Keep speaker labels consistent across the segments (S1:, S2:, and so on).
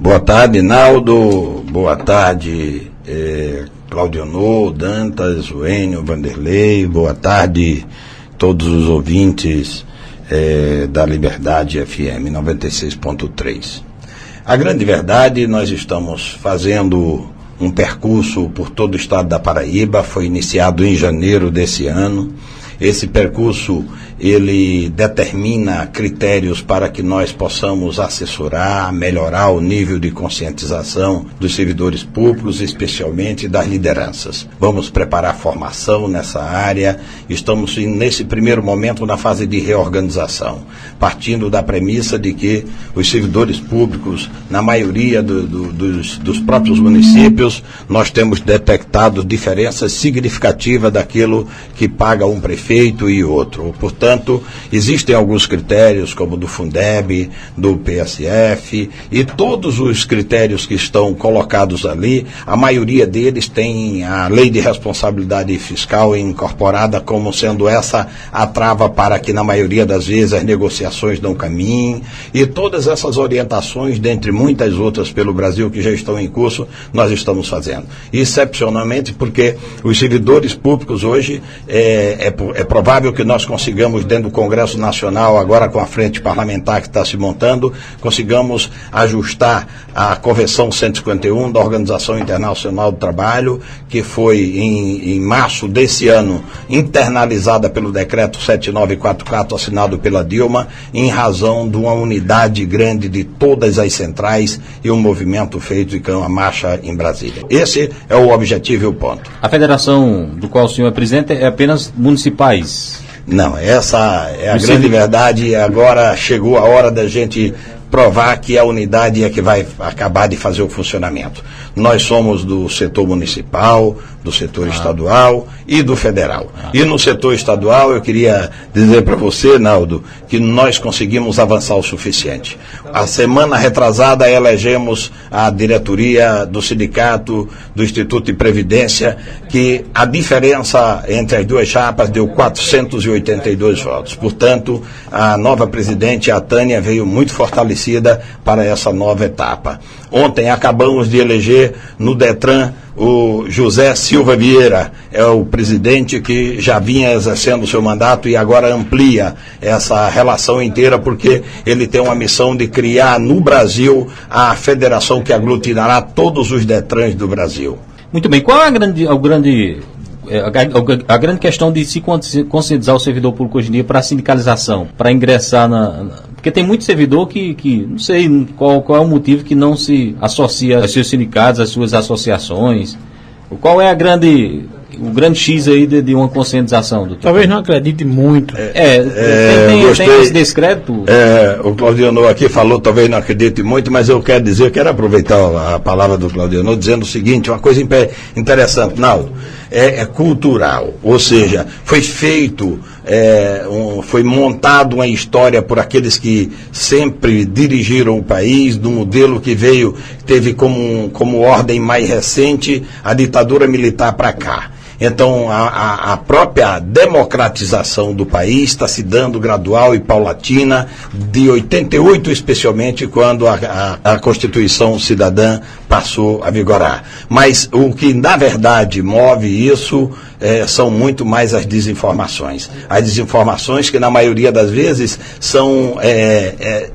S1: Boa tarde, Naldo. Boa tarde, Claudionô, Dantas, Wênio, Vanderlei. Boa tarde, todos os ouvintes da Liberdade FM 96.3. A grande verdade, nós estamos fazendo um percurso por todo o estado da Paraíba, foi iniciado em janeiro desse ano. Esse percurso, ele determina critérios para que nós possamos assessorar, melhorar o nível de conscientização dos servidores públicos, especialmente das lideranças. Vamos preparar formação nessa área, estamos nesse primeiro momento na fase de reorganização, partindo da premissa de que os servidores públicos, na maioria dos próprios municípios, nós temos detectado diferenças significativas daquilo que paga um prefeito e outro. Portanto, existem alguns critérios, como do Fundeb, do PSF, e todos os critérios que estão colocados ali, a maioria deles tem a lei de responsabilidade fiscal incorporada como sendo essa a trava para que, na maioria das vezes, as negociações não caminhem, e todas essas orientações, dentre muitas outras pelo Brasil que já estão em curso, nós estamos fazendo. Excepcionalmente porque os servidores públicos hoje é provável que nós consigamos, dentro do Congresso Nacional, agora com a frente parlamentar que está se montando, consigamos ajustar a Convenção 151 da Organização Internacional do Trabalho, que foi em março desse ano internalizada pelo decreto 7944 assinado pela Dilma, em razão de uma unidade grande de todas as centrais e um movimento feito e uma marcha em Brasília. Esse é o objetivo e o ponto.
S2: A federação do qual o senhor é presidente é apenas municipais?
S1: Não, essa é a grande verdade. Agora chegou a hora da gente provar que a unidade é que vai acabar de fazer o funcionamento. Nós somos do setor municipal, do setor estadual e do federal. E no setor estadual eu queria dizer para você, Naldo, que nós conseguimos avançar o suficiente. A semana retrasada elegemos a diretoria do sindicato, do Instituto de Previdência, que a diferença entre as duas chapas deu 482 votos. Portanto, a nova presidente, a Tânia, veio muito fortalecida para essa nova etapa. Ontem acabamos de eleger no Detran o José Silva Vieira, é o presidente que já vinha exercendo o seu mandato e agora amplia essa relação inteira, porque ele tem uma missão de criar no Brasil a federação que aglutinará todos os Detrans do Brasil.
S2: Muito bem, qual é a grande questão de se conscientizar o servidor público hoje em dia para a sindicalização, para ingressar porque tem muito servidor que não sei qual é o motivo que não se associa aos seus sindicatos, às suas associações. Qual é o grande X aí de uma conscientização, doutor?
S3: Talvez não acredite muito.
S2: Tem esse descrédito?
S1: O Claudionô aqui falou, talvez não acredite muito, mas eu quero aproveitar a palavra do Claudionô dizendo o seguinte, uma coisa interessante, Naldo, é cultural, ou seja, foi montado uma história por aqueles que sempre dirigiram o país, do modelo que teve como ordem mais recente a ditadura militar para cá. Então, a própria democratização do país está se dando gradual e paulatina, de 88 especialmente, quando a Constituição Cidadã passou a vigorar. Mas o que, na verdade, move isso são muito mais as desinformações. As desinformações que, na maioria das vezes, são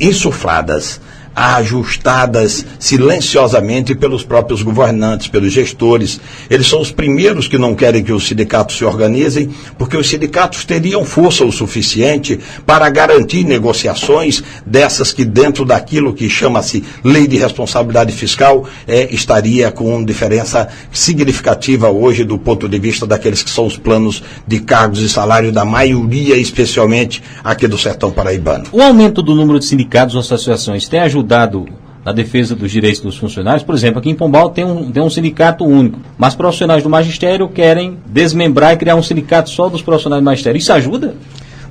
S1: insufladas, ajustadas silenciosamente pelos próprios governantes, pelos gestores. Eles são os primeiros que não querem que os sindicatos se organizem, porque os sindicatos teriam força o suficiente para garantir negociações dessas que, dentro daquilo que chama-se Lei de Responsabilidade Fiscal, estaria com diferença significativa hoje do ponto de vista daqueles que são os planos de cargos e salário da maioria, especialmente aqui do sertão paraibano.
S2: O aumento do número de sindicatos ou associações tem ajudado na defesa dos direitos dos funcionários? Por exemplo, aqui em Pombal tem um sindicato único, mas profissionais do magistério querem desmembrar e criar um sindicato só dos profissionais do magistério. Isso ajuda?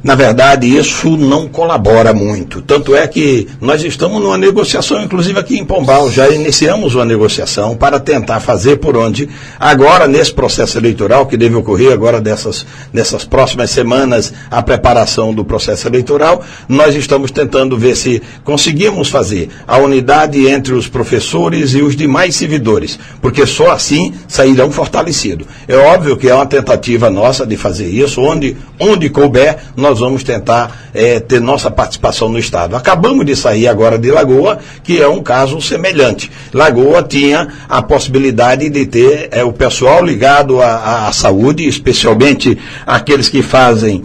S1: Na verdade, isso não colabora muito. Tanto é que nós estamos numa negociação, inclusive aqui em Pombal, já iniciamos uma negociação para tentar fazer por onde, agora nesse processo eleitoral, que deve ocorrer agora nessas próximas semanas, a preparação do processo eleitoral, nós estamos tentando ver se conseguimos fazer a unidade entre os professores e os demais servidores, porque só assim sairão fortalecidos. É óbvio que é uma tentativa nossa de fazer isso, onde couber, nós vamos tentar ter nossa participação no Estado. Acabamos de sair agora de Lagoa, que é um caso semelhante. Lagoa tinha a possibilidade de ter o pessoal ligado à saúde, especialmente aqueles que fazem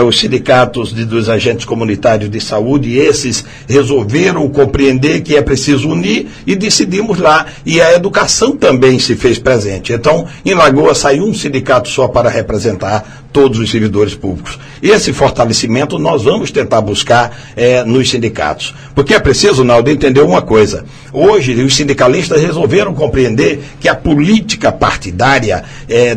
S1: os sindicatos dos agentes comunitários de saúde, e esses resolveram compreender que é preciso unir e decidimos lá. E a educação também se fez presente. Então, em Lagoa saiu um sindicato só para representar todos os servidores públicos. Esse fortalecimento nós vamos tentar buscar nos sindicatos. Porque é preciso, Naldo, entender uma coisa. Hoje, os sindicalistas resolveram compreender que a política partidária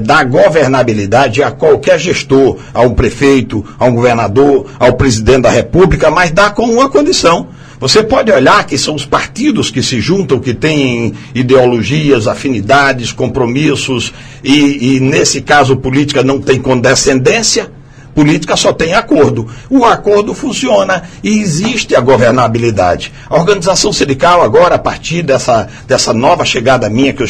S1: dá governabilidade a qualquer gestor, a um prefeito, a um governador, ao presidente da República, mas dá com uma condição. Você pode olhar que são os partidos que se juntam, que têm ideologias, afinidades, compromissos, e nesse caso política não tem condescendência. Política só tem acordo. O acordo funciona e existe a governabilidade. A organização sindical agora, a partir dessa nova chegada minha, que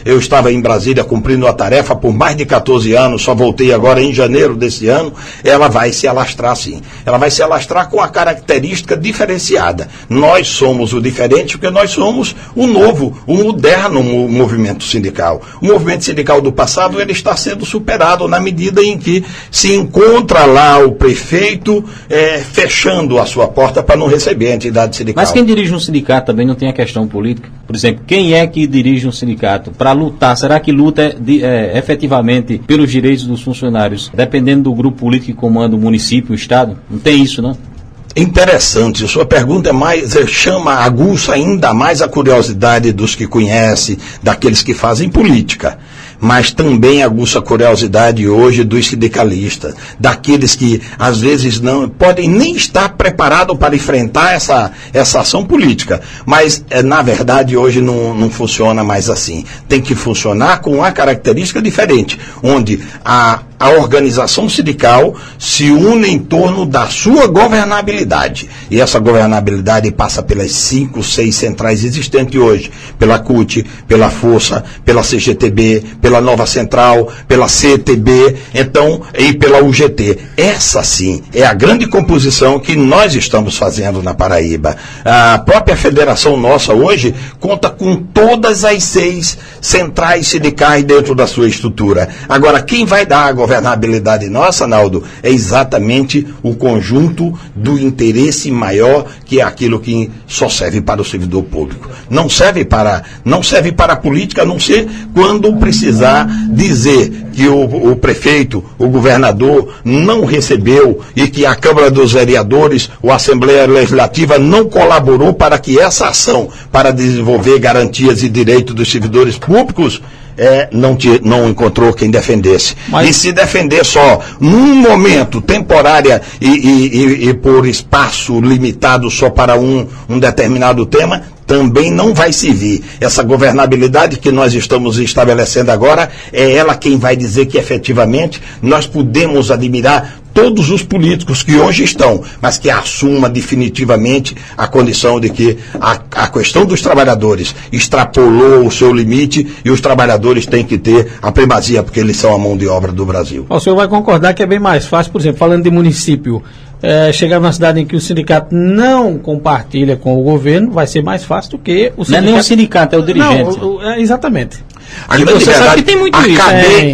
S1: eu estava em Brasília cumprindo a tarefa por mais de 14 anos, só voltei agora em janeiro desse ano, ela vai se alastrar sim. Ela vai se alastrar com a característica diferenciada. Nós somos o diferente porque nós somos o novo, o moderno movimento sindical. O movimento sindical do passado, ele está sendo superado na medida em que se encontra lá o prefeito fechando a sua porta para não receber a entidade sindical.
S2: Mas quem dirige um sindicato também não tem a questão política? Por exemplo, quem é que dirige um sindicato para lutar? Será que luta efetivamente pelos direitos dos funcionários, dependendo do grupo político que comanda o município, o estado? Não tem isso, não?
S1: Interessante, sua pergunta aguça ainda mais a curiosidade dos que conhecem, daqueles que fazem política, mas também aguça a curiosidade hoje dos sindicalistas, daqueles que às vezes não podem nem estar preparados para enfrentar essa ação política, mas na verdade hoje não funciona mais assim. Tem que funcionar com uma característica diferente, onde a organização sindical se une em torno da sua governabilidade. E essa governabilidade passa pelas 5, 6 centrais existentes hoje, pela CUT, pela Força, pela CGTB, pela Nova Central, pela CETB, então, e pela UGT. Essa sim é a grande composição que nós estamos fazendo na Paraíba. A própria federação nossa hoje conta com todas as 6 centrais sindicais dentro da sua estrutura. Agora, quem vai dar a governabilidade nossa, Naldo, é exatamente o conjunto do interesse maior, que é aquilo que só serve para o servidor público. Não serve para a política, a não ser quando precisar dizer que o prefeito, o governador não recebeu e que a Câmara dos Vereadores ou a Assembleia Legislativa não colaborou para que essa ação para desenvolver garantias e direitos dos servidores públicos não encontrou quem defendesse. E se defender só num momento temporária e por espaço limitado só para um determinado tema, também não vai servir. Essa governabilidade que nós estamos estabelecendo agora, é ela quem vai dizer que efetivamente nós podemos admirar todos os políticos que hoje estão, mas que assuma definitivamente a condição de que a questão dos trabalhadores extrapolou o seu limite e os trabalhadores têm que ter a primazia, porque eles são a mão de obra do Brasil.
S3: O senhor vai concordar que é bem mais fácil, por exemplo, falando de município, chegar numa cidade em que o sindicato não compartilha com o governo, vai ser mais fácil do que o sindicato.
S2: Não é nem o sindicato, é o dirigente.
S3: Não, exatamente.
S1: A grande verdade, tem muito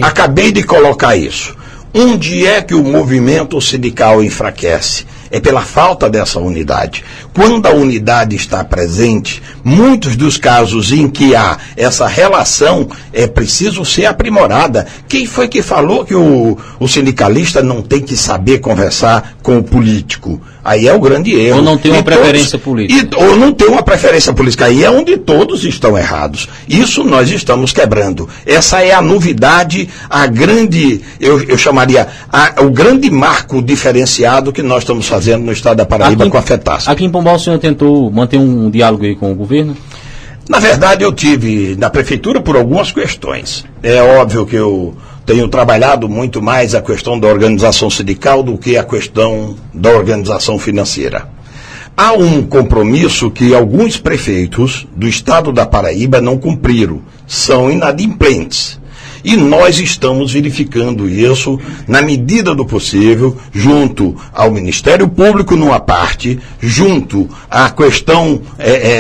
S1: acabei de colocar isso. Onde é que o movimento sindical enfraquece? É pela falta dessa unidade. quando a unidade está presente, muitos dos casos em que há essa relação é preciso ser aprimorada. Quem foi que falou que o sindicalista não tem que saber conversar com o político? Aí é o grande erro.
S2: Ou não tem uma preferência política.
S1: Ou não tem uma preferência política. Aí é onde todos estão errados. Isso nós estamos quebrando. Essa é a novidade, a grande, eu chamaria, o grande marco diferenciado que nós estamos fazendo no estado da Paraíba com a FETASP.
S2: Aqui em Pombal o senhor tentou manter um diálogo aí com o governo?
S1: Na verdade, eu tive na prefeitura por algumas questões. É óbvio que eu tenho trabalhado muito mais a questão da organização sindical do que a questão da organização financeira. Há um compromisso que alguns prefeitos do estado da Paraíba não cumpriram, são inadimplentes. E nós estamos verificando isso na medida do possível, junto ao Ministério Público numa parte, junto à questão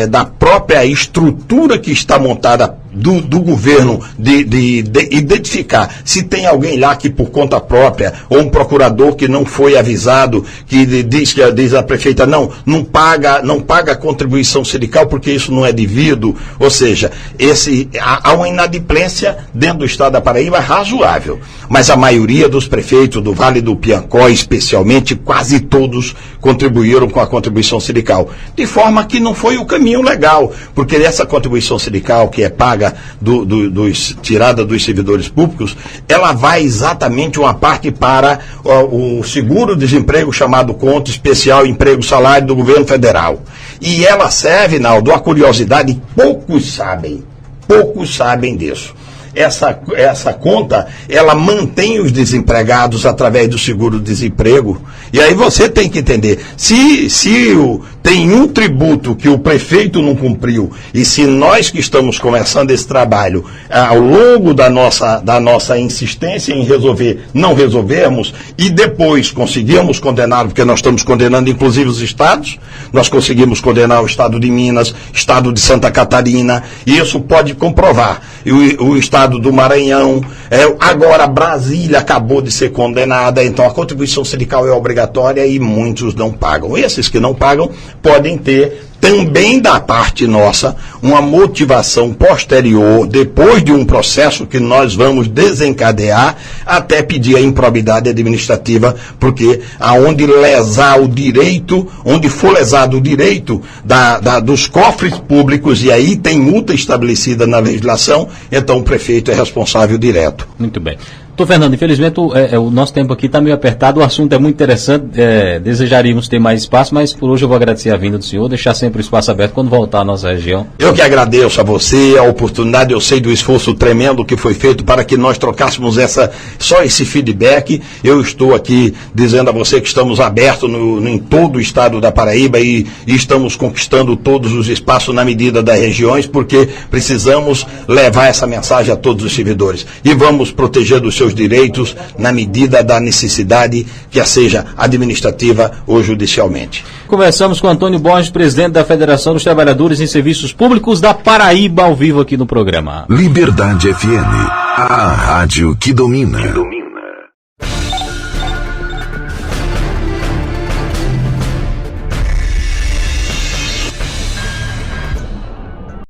S1: da própria estrutura que está montada do governo de identificar se tem alguém lá que por conta própria, ou um procurador que não foi avisado, que diz a prefeita, não paga a contribuição sindical porque isso não é devido, ou seja, há uma inadimplência dentro do estado da Paraíba razoável, mas a maioria dos prefeitos do Vale do Piancó, especialmente, quase todos contribuíram com a contribuição sindical, de forma que não foi o caminho legal, porque essa contribuição sindical que é paga tirada dos servidores públicos, ela vai exatamente uma parte para o seguro-desemprego chamado Conto Especial Emprego Salário do governo federal. E ela serve, Naldo, a curiosidade, poucos sabem disso. Essa conta, ela mantém os desempregados através do seguro-desemprego. E aí você tem que entender, se tem um tributo que o prefeito não cumpriu, e se nós que estamos começando esse trabalho, ao longo da nossa insistência em resolver, não resolvermos, e depois conseguimos condenar, porque nós estamos condenando inclusive os estados, nós conseguimos condenar o estado de Minas, estado de Santa Catarina, e isso pode comprovar. O estado do Maranhão, agora Brasília acabou de ser condenada, então a contribuição sindical é obrigatória e muitos não pagam. Esses que não pagam podem ter também da parte nossa uma motivação posterior, depois de um processo que nós vamos desencadear, até pedir a improbidade administrativa, porque aonde lesar o direito, onde for lesado o direito dos cofres públicos, e aí tem multa estabelecida na legislação, então o prefeito é responsável direto.
S2: Muito bem. Doutor Fernando, infelizmente o nosso tempo aqui está meio apertado, o assunto é muito interessante, desejaríamos ter mais espaço, mas por hoje eu vou agradecer a vinda do senhor, deixar sempre o espaço aberto quando voltar à nossa região.
S1: Eu que agradeço a você, a oportunidade, eu sei do esforço tremendo que foi feito para que nós trocássemos só esse feedback. Eu estou aqui dizendo a você que estamos abertos em todo o estado da Paraíba e estamos conquistando todos os espaços na medida das regiões, porque precisamos levar essa mensagem a todos os servidores e vamos proteger dos seus direitos na medida da necessidade, que seja administrativa ou judicialmente.
S2: Conversamos com Antônio Borges, presidente da Federação dos Trabalhadores em Serviços Públicos da Paraíba, ao vivo aqui no programa.
S4: Liberdade FM, a rádio que domina.